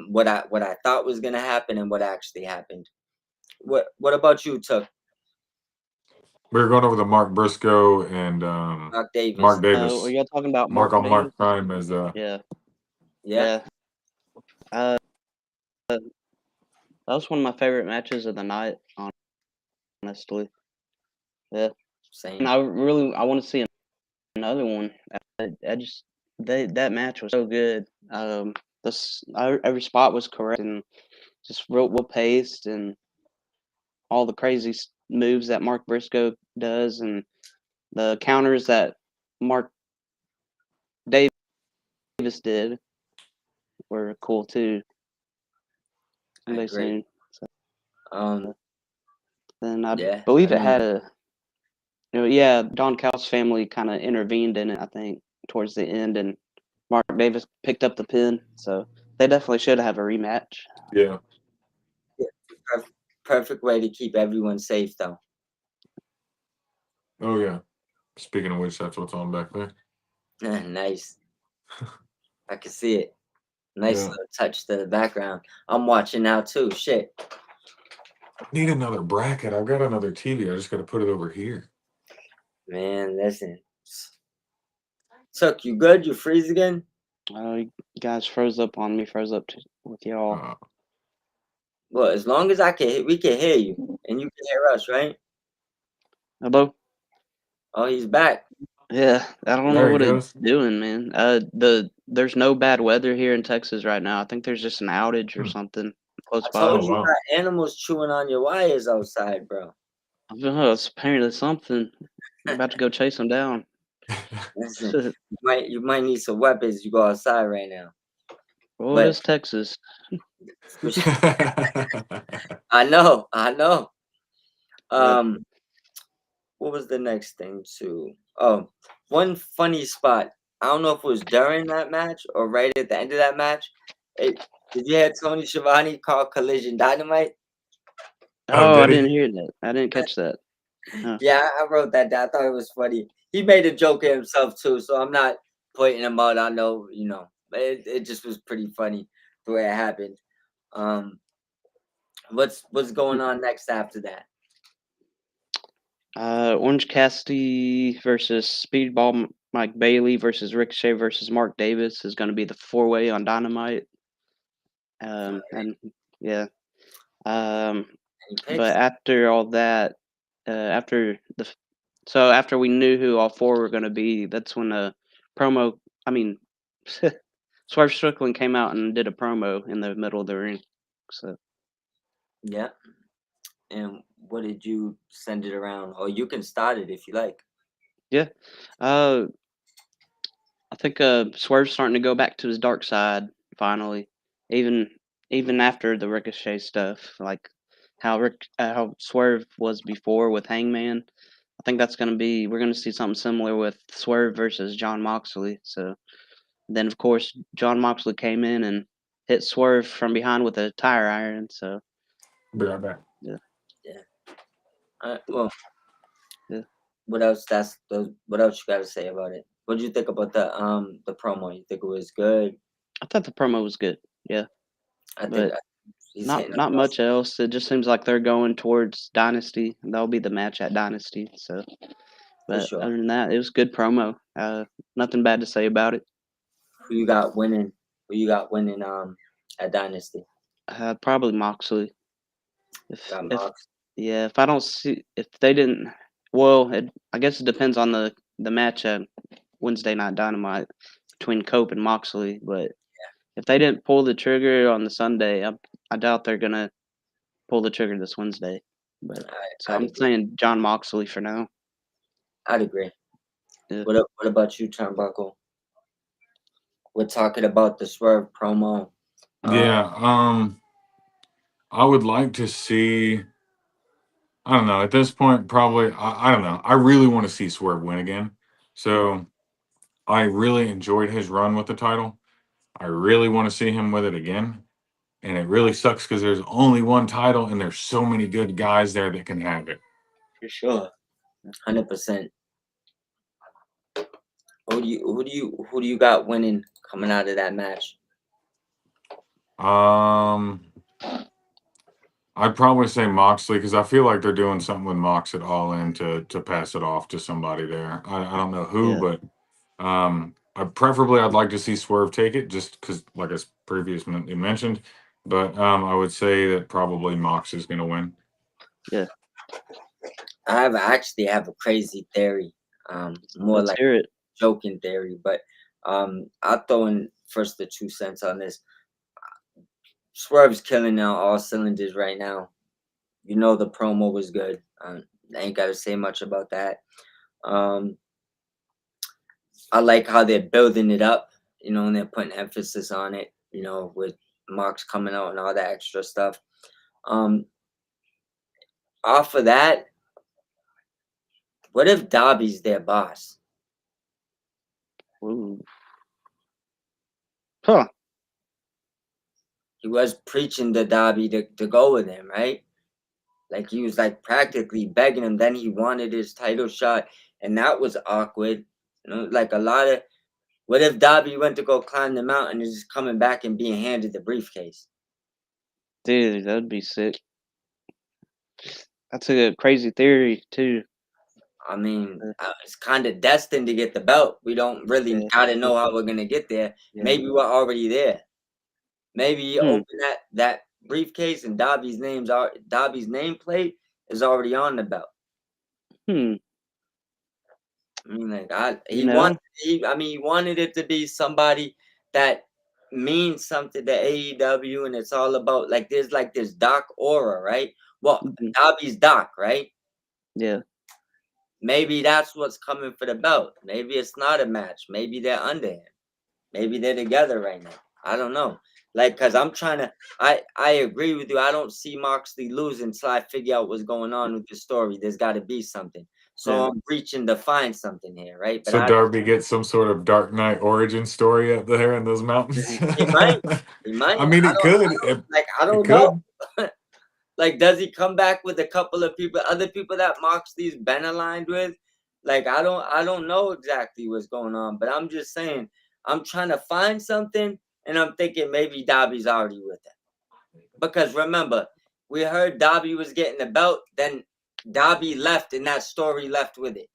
what I thought was gonna happen and what actually happened. What about you, Tuck? We were going over the Mark Briscoe and Mark Davis. Mark Were Davis. y'all talking about Mark Mark on Mark Davis? crime as Yeah. Yeah. Yeah. That was one of my favorite matches of the night, honestly. Yeah. Same. And I want to see another one. That match was so good. Every spot was correct and just real well paced, and all the crazy moves that Mark Briscoe does, and the counters that Mark Davis did were cool too. I agree. Soon. Then I Yeah, believe I it mean, had Don Callis' family kind of intervened in it, I think, towards the end, and Mark Davis picked up the pin. So they definitely should have a rematch. yeah. perfect way to keep everyone safe, though. Oh yeah. Speaking of which, that's what's on back there. Nice. I can see it. Nice Yeah. little touch to the background. I'm watching now too. Shit. Need another bracket. I've got another TV. I just got to put it over here. Man, listen. Tuck, you good? You freeze again? You guys froze up on me. Froze up with y'all. Well, as long as we can hear you and you can hear us, right? Hello. Oh, he's back. Yeah, I don't know There he what goes. it's doing, man. There's no bad weather here in Texas right now. I think there's just an outage or something close I by. told Oh, you wow. got animals chewing on your wires outside, bro. I don't know, it's apparently something. I'm about to go chase them down. Listen, you might need some weapons. You go outside right now. Well, But it's Texas. I know. Yeah. What was the next thing too? Oh, one funny spot. I don't know if it was during that match or right at the end of that match. Did you hear Tony Schiavone call Collision Dynamite? Oh, Oh, I did he? didn't hear that. I didn't catch that. Huh. Yeah, I wrote that down. I thought it was funny. He made a joke of himself too, so I'm not pointing him out. I know, it just was pretty funny the way it happened. What's going on next after that? Orange Cassidy versus Speedball Mike Bailey versus Ricochet versus Mark Davis is going to be the 4-way on Dynamite. And yeah. Any picks? But after all that, after we knew who all four were going to be, that's when a promo. I mean, Swerve Strickland came out and did a promo in the middle of the ring. So Yeah. And what did you send it around? Or you can start it if you like. yeah, I think Swerve's starting to go back to his dark side finally. Even after the Ricochet stuff, like how Swerve was before with Hangman. I think we're gonna see something similar with Swerve versus John Moxley. So then, of course, John Moxley came in and hit Swerve from behind with a tire iron. So Be right back. yeah, Well, yeah. what else? What else you got to say about it? What did you think about the promo? You think it was good? I thought the promo was good. Yeah, I think but he's not hitting not across. much else. It just seems like they're going towards Dynasty. That'll be the match at Dynasty. So, For but sure. other than that, it was good promo. Nothing bad to say about it. Who you got winning? Who you got winning? At Dynasty. Probably Moxley. Got If Mox. Yeah, if I don't see if they didn't, well, I guess it depends on the match at Wednesday Night Dynamite between Cope and Moxley. But if they didn't pull the trigger on the Sunday, I doubt they're gonna pull the trigger this Wednesday. But so I'd I'm agree. saying John Moxley for now. I'd agree. Yeah. What about you, Turnbuckle? We're talking about the Swerve promo. Yeah. I would like to see. I don't know. At this point, probably. I don't know. I really want to see Swerve win again. So I really enjoyed his run with the title. I really want to see him with it again. And it really sucks because there's only one title and there's so many good guys there that can have it. For sure. 100%. Who do you got winning coming out of that match? I'd probably say Moxley because I feel like they're doing something with Mox at All In to pass it off to somebody there. I don't know who, Yeah. but preferably I'd like to see Swerve take it just because, like I previously mentioned. But I would say that probably Mox is going to win. Yeah. I actually have a crazy theory. More Let's like hear it. joking theory, but I'll throw in first the 2 cents on this. Swerve's killing now all cylinders right now. You know the promo was good. I ain't gotta say much about that. Um, I like how they're building it up, and they're putting emphasis on it, with Mox coming out and all that extra stuff. Off of that, what if Dobby's their boss? Ooh. Huh. He was preaching to Dobby to go with him, right? Like he was like practically begging him. Then he wanted his title shot, and that was awkward. You know, like a lot of what if Dobby went to go climb the mountain and is just coming back and being handed the briefcase? Dude, that'd be sick. That's a crazy theory too. I mean, it's kind of destined to get the belt. We don't really Yeah. gotta know how we're gonna get there. Yeah. Maybe we're already there. Maybe you Hmm. open that briefcase and Dobby's nameplate is already on the belt. Hmm. I mean, like You know? he wanted it to be somebody that means something to AEW, and it's all about there's this Doc aura, right? Well, Mhm. Dobby's Doc, right? Yeah. Maybe that's what's coming for the belt. Maybe it's not a match. Maybe they're under him. Maybe they're together right now. I don't know. Like, cause I'm trying to. I agree with you. I don't see Moxley losing until I figure out what's going on with the story. There's got to be something. So Yeah. I'm reaching to find something here, right? But So Darby gets some sort of Dark Knight origin story up there in those mountains. he might. He might. I mean, it could. I It don't know. could. Like, does he come back with a couple of other people that Moxley's been aligned with? Like, I don't know exactly what's going on, but I'm just saying, I'm trying to find something, and I'm thinking maybe Dobby's already with it. Because remember, we heard Dobby was getting the belt, then Dobby left, and that story left with it.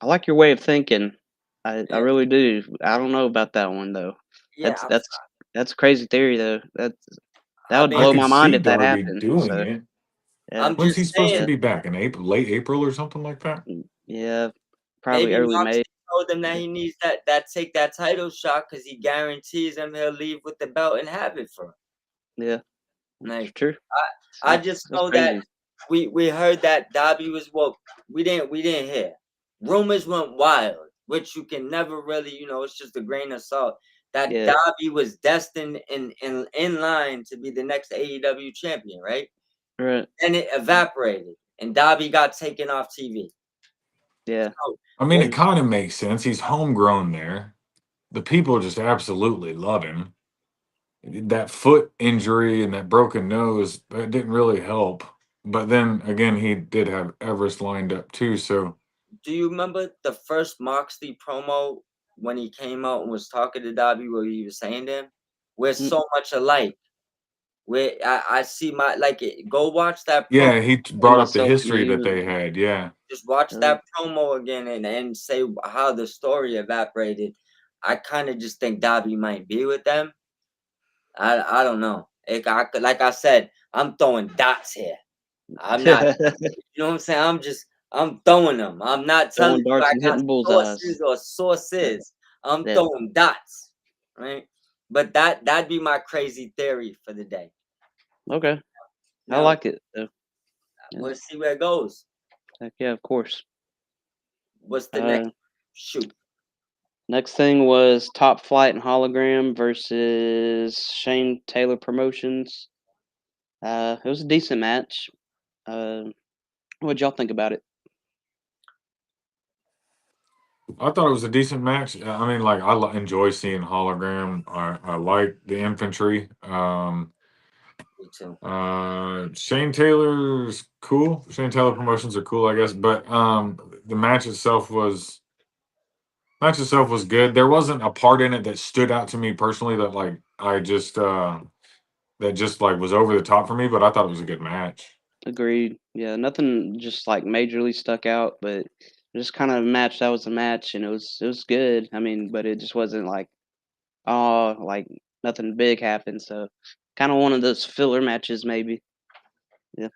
I like your way of thinking. I Yeah. really do. I don't know about that one though. Yeah, That's a crazy theory though. That I would mean, I blow could my mind see if that Darby happened. doing So it. yeah. I'm When's just he supposed to saying, be back? In April, late April or something like that? Yeah. Probably maybe early Moxley May. told him that he needs that title shot because he guarantees him he'll leave with the belt and have it for him. Yeah. It's Like, true. I just That's know that crazy. we heard that Dobby was woke. We didn't hear. Rumors went wild, which you can never really, it's just a grain of salt. That Yeah. Dobby was destined in line to be the next AEW champion, right? Right. And it evaporated, and Dobby got taken off TV. Yeah. So, I mean, well, it kind of makes sense. He's homegrown there. The people just absolutely love him. That foot injury and that broken nose, that didn't really help. But then again, he did have Everest lined up too. So do you remember the first Moxley promo when he came out and was talking to Dobby, where he was saying to him, "We're Mm. so much alike." Where I see go watch that promo. yeah, he And brought up the myself, history that you. they had. Yeah. Just watch Uh, that promo again and say how the story evaporated. I kind of just think Dobby might be with them. I don't know. Like I said, I'm throwing dots here. I'm not. You know what I'm saying? I'm throwing them. I'm not telling Throwing you darts I and got hitting bullseyes. sources or Yeah. sources. I'm Yeah. throwing dots, right? But that'd be my crazy theory for the day. Okay. I Now like it though. Yeah. we'll see where it goes. Heck yeah, of course. What's the Uh, next shoot? Next thing was Top Flight and Hologram versus Shane Taylor Promotions. It was a decent match. What'd y'all think about it? I thought it was a decent match. I mean, like enjoy seeing hologram. I like the infantry. Me too. Shane Taylor's cool. Shane Taylor promotions are cool, I guess. But the match itself was good. There wasn't a part in it that stood out to me personally that like I just that just like was over the top for me. But I thought it was a good match. Agreed. Yeah, nothing just like majorly stuck out, but just kind of a match that was a match, and it was good. I mean, but it just wasn't like like nothing big happened. So kind of one of those filler matches, maybe. Yeah.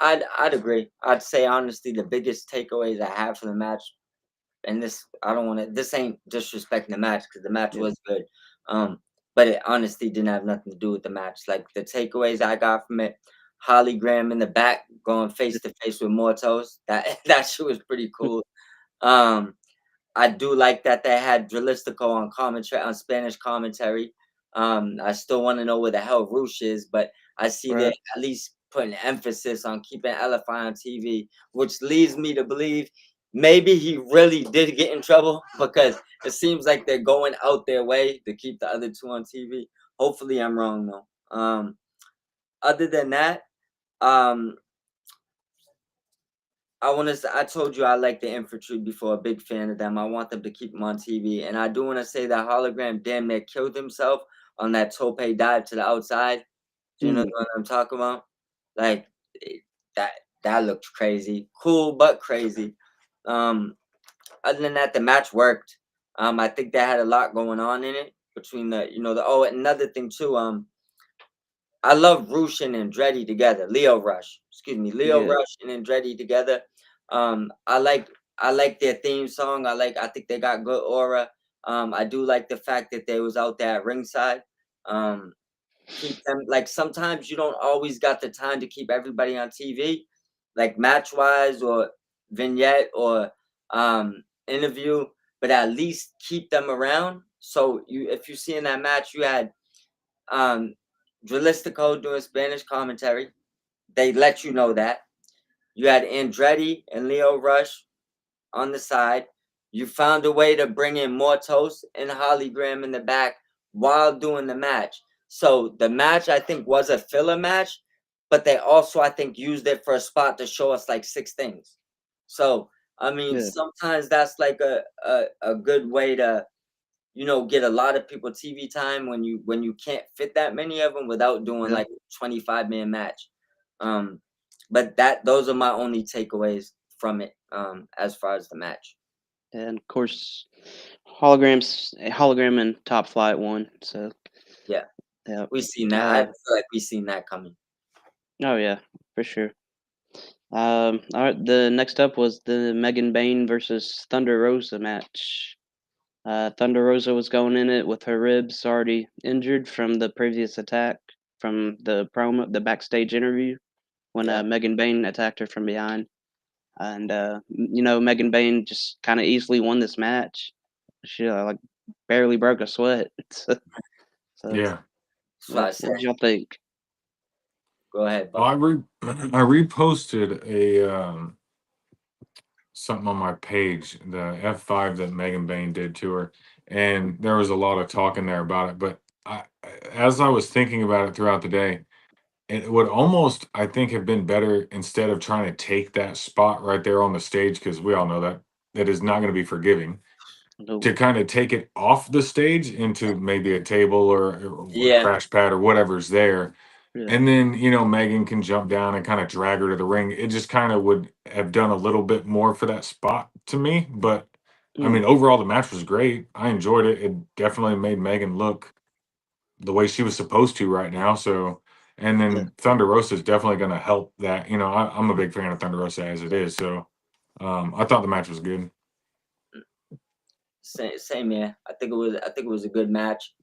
I'd agree. I'd say honestly, the biggest takeaways I have from the match, and I don't want to. This ain't disrespecting the match because the match Yeah. was good. But it honestly didn't have nothing to do with the match. Like the takeaways I got from it, Holly Graham in the back going face to face with Mortos. That shit was pretty cool. Um, I do like that they had Drilistico on commentary on Spanish commentary. I still want to know where the hell Roosh is, but I see they're Right. at least putting emphasis on keeping LFI on TV, which leads me to believe maybe he really did get in trouble because it seems like they're going out their way to keep the other two on TV. Hopefully, I'm wrong though. Other than that, Um, I told you I like the infantry before, a big fan of them. I want them to keep them on TV. And I do want to say that Hologram damn near killed himself on that tope dive to the outside. Do you know Mm, what I'm talking about? Like that that looked crazy. Cool but crazy. Um, other than that, the match worked. I think they had a lot going on in it between the oh, another thing too. I love Rush and Andretti together. Leo Rush, excuse me, Leo yeah. Rush and Andretti together. I like their theme song. I think they got good aura. I do like the fact that they was out there at ringside. Um, keep them like sometimes you don't always got the time to keep everybody on TV, like match wise or vignette or interview, but at least keep them around. So if you see in that match, you had um Drilistico doing Spanish commentary. They let you know that. You had Andretti and Leo Rush on the side. You found a way to bring in Mortos and Hologram in the back while doing the match. So the match, I think, was a filler match, but they also, I think, used it for a spot to show us like 6 things. So, I mean, Yeah. sometimes that's like a good way to get a lot of people TV time when you can't fit that many of them without doing Yeah. like a 25-man match. Um, but those are my only takeaways from it as far as the match. And of course, hologram and Top Flight won. So Yeah, yeah. we've seen that. I Uh, feel like we've seen that coming. oh yeah, for sure. All right. The next up was the Megan Bain versus Thunder Rosa match. Thunder Rosa was going in it with her ribs already injured from the previous attack from the backstage interview when Yeah, Megan Bain attacked her from behind. And Megan Bain just kind of easily won this match. She like barely broke a sweat. so Yeah. that's what I what said. did y'all think? Go ahead, Well, Buck. I reposted something on my page, the F5 that Megan Bain did to her, and there was a lot of talk in there about it. But as I was thinking about it throughout the day, it would almost, I think, have been better instead of trying to take that spot right there on the stage, because we all know that that is not going to be forgiving. No. To kind of take it off the stage into maybe a table or a Yeah, crash pad or whatever's there, Yeah. and then, Megan can jump down and kind of drag her to the ring. It just kind of would have done a little bit more for that spot to me. But I Mm, mean, overall, the match was great. I enjoyed it. It definitely made Megan look the way she was supposed to right now. So, and yeah. then Thunder Rosa is definitely going to help that. I'm a big fan of Thunder Rosa as it is. So, I thought the match was good. same here. I think it was a good match.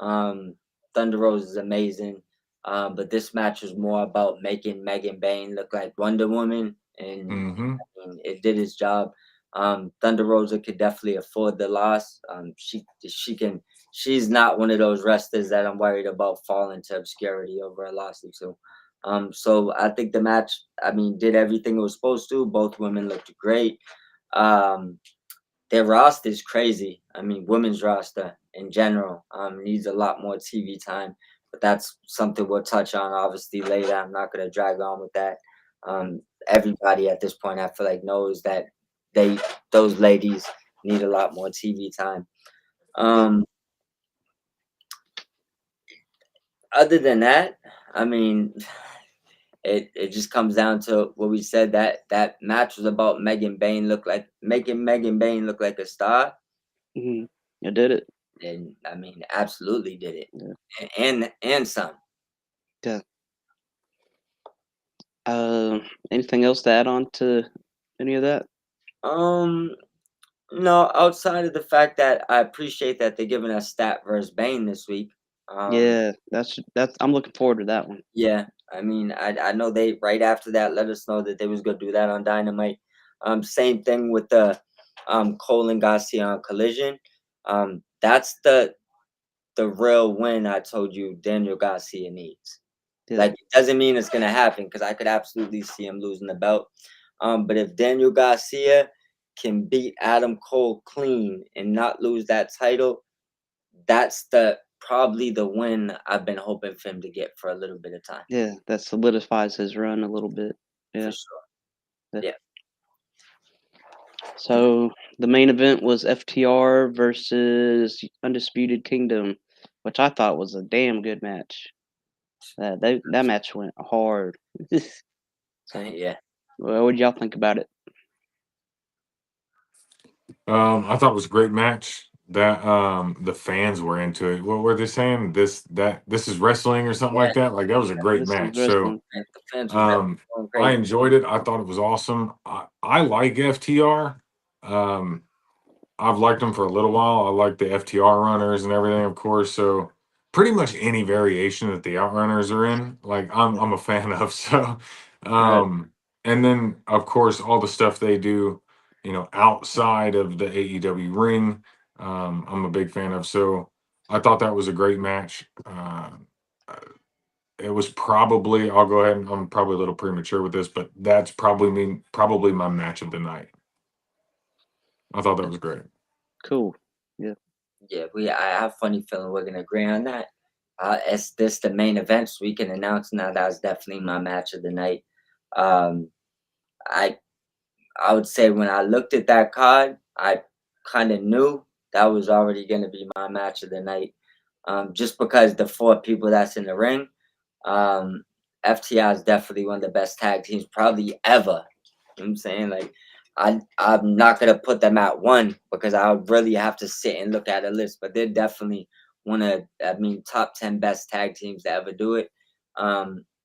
Um, Thunder Rose is amazing. But this match was more about making Megan Bain look like Wonder Woman, and Hmm. it did its job. Thunder Rosa could definitely afford the loss. She's not one of those wrestlers that I'm worried about falling to obscurity over a lawsuit. So I think the match, I mean, did everything it was supposed to. Both women looked great. Um, their roster is crazy. I mean, women's roster in general needs a lot more TV time, but that's something we'll touch on obviously later. I'm not going to drag on with that. Everybody at this point, I feel like, knows that they those ladies need a lot more TV time. Yeah. Um, Other than that, I mean, it just comes down to what we said, that match was about making Megan Bain look like a star. Mm-hmm. I did it. And I mean, absolutely did it, Yeah. and some. Yeah. Anything else to add on to any of that? Um, no, outside of the fact that I appreciate that they're giving us Stat versus Bane this week. Yeah, that's. I'm looking forward to that one. Yeah, I mean, I know they right after that let us know that they was gonna do that on Dynamite. Same thing with the Cole and Garcia on Collision. That's the real win I told you Daniel Garcia needs. Yeah. Like, it doesn't mean it's gonna happen because I could absolutely see him losing the belt. But if Daniel Garcia can beat Adam Cole clean and not lose that title, that's probably the win I've been hoping for him to get for a little bit of time. Yeah, that solidifies his run a little bit. For Yeah. sure. Yeah. Yeah. So the main event was FTR versus Undisputed Kingdom, which I thought was a damn good match. That match went hard. So, Yeah. what did y'all think about it? I thought it was a great match. That the fans were into it. What were they saying? This is wrestling or something Yeah. like that. Like that was a great This is match. So wrestling. And the fans were definitely going I crazy. enjoyed it. I thought it was awesome. I like FTR. Um, I've liked them for a little while. I like the FTR runners and everything, of course. So pretty much any variation that the outrunners are in, like I'm a fan of. So Right. and then of course all the stuff they do, outside of the AEW ring, I'm a big fan of. So I thought that was a great match. It was probably, I'll go ahead and I'm probably a little premature with this, but that's probably my match of the night. I thought that was great. Cool. Yeah. Yeah, I have a funny feeling we're gonna agree on that. It's this the main event, so we can announce now that was definitely my match of the night. Um, I I would say when I looked at that card, I kind of knew that was already gonna be my match of the night. Just because the four people that's in the ring, um, FTI is definitely one of the best tag teams probably ever. You know what I'm saying? Like I'm not gonna put them at one because I would really have to sit and look at a list, but they're definitely one of top 10 best tag teams to ever do it.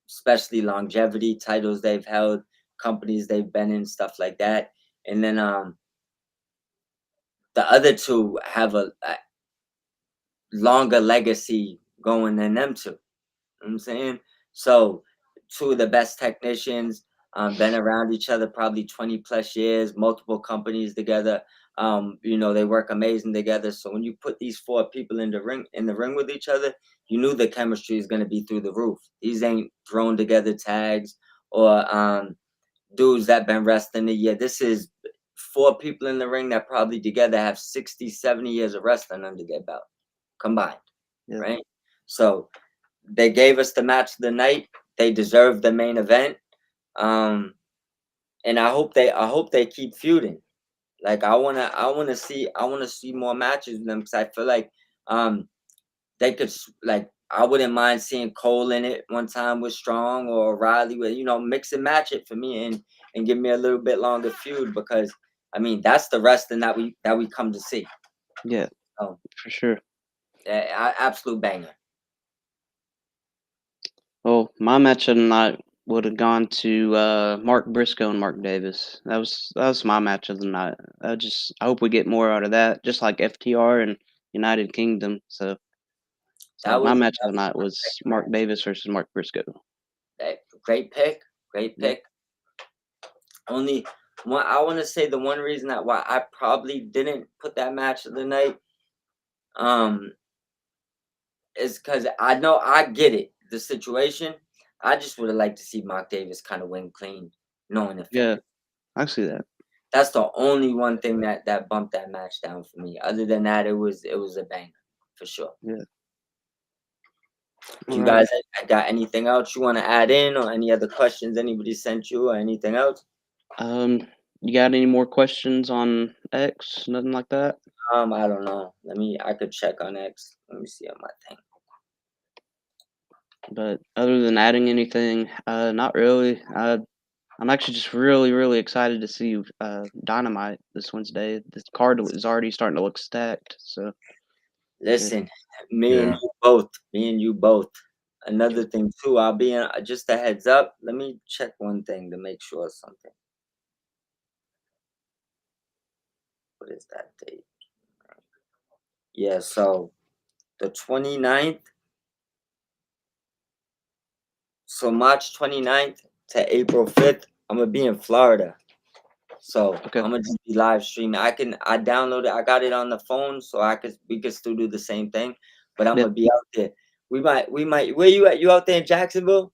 Especially longevity, titles they've held, companies they've been in, stuff like that. And then the other two have a longer legacy going than them two. You know what I'm saying? So two of the best technicians, been around each other probably 20 plus years, multiple companies together. They work amazing together. So when you put these four people in the ring with each other, you knew the chemistry is gonna be through the roof. These ain't thrown together tags or dudes that been wrestling a year. This is four people in the ring that probably together have 60, 70 years of wrestling under their belt combined. Yeah. Right? So they gave us the match of the night. They deserve the main event. And I hope they keep feuding. Like I wanna see more matches with them because I feel like they could like I wouldn't mind seeing Cole in it one time with Strong or Riley with mix and match it for me and give me a little bit longer feud because that's the wrestling that we come to see. Yeah. So For sure. absolute banger. Well, my match of the night would have gone to Mark Briscoe and Mark Davis. That was my match of the night. I hope we get more out of that, just like FTR and United Kingdom. So That my was match of the definitely night my was second Mark match. Davis versus Mark Briscoe. Great pick. Great Yeah. pick. Only one I want to say the one reason that why I probably didn't put that match of the night um is because I know I get it the situation. I just would have liked to see Mark Davis kind of win clean, knowing the Yeah, finish. I see that. That's the only one thing that bumped that match down for me. Other than that, it was a banger for sure. Yeah. Do All you right. guys got anything else you want to add in, or any other questions anybody sent you, or anything else? You got any more questions on X? Nothing like that. I don't know. I could check on X. Let me see on my thing. But other than adding anything, not really. I'm actually just really, really excited to see Dynamite this Wednesday. This card is already starting to look stacked. So Listen, me and Yeah. you both. Me and you both. Another thing too, I'll be in just a heads up. Let me check one thing to make sure of something. What is that date? Yeah, so the 29th. So March 29th to April 5th, I'm gonna be in Florida. So okay, I'm gonna just be live streaming. I downloaded I got it on the phone so we could still do the same thing, but I'm yeah, gonna be out there. We might where you at? You out there in Jacksonville?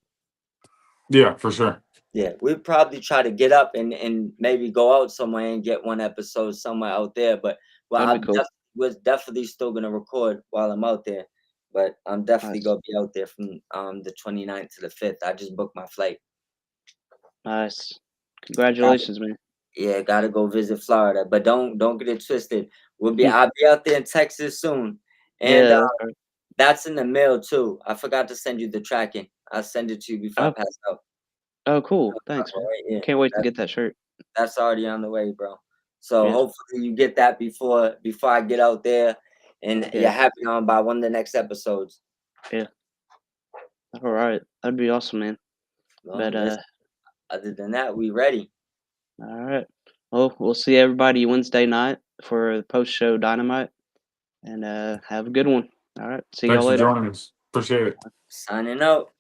Yeah, for sure. Yeah, we'd probably try to get up and maybe go out somewhere and get one episode somewhere out there. But that'd be cool. we're definitely still gonna record while I'm out there. But I'm definitely Nice. gonna be out there from the 29th to the 5th. I just booked my flight. Nice. Congratulations, man. Yeah, gotta go visit Florida, but don't get it twisted. Hmm. I'll be out there in Texas soon, and Yeah, that's right. that's in the mail too. I forgot to send you the tracking. I'll send it to you before I Oh, pass out. oh, cool. Thanks, man. Right, yeah, Can't wait to get that shirt. that's already on the way, bro. So Yeah, hopefully you get that before I get out there, and yeah, you're happy on by one of the next episodes. yeah. All right, that'd be awesome, man. Well, But listen, other than that, we ready. all right. Well, we'll see everybody Wednesday night for the post show Dynamite, and have a good one. All right, see y'all Thanks for later. joining us. Appreciate it. Signing out.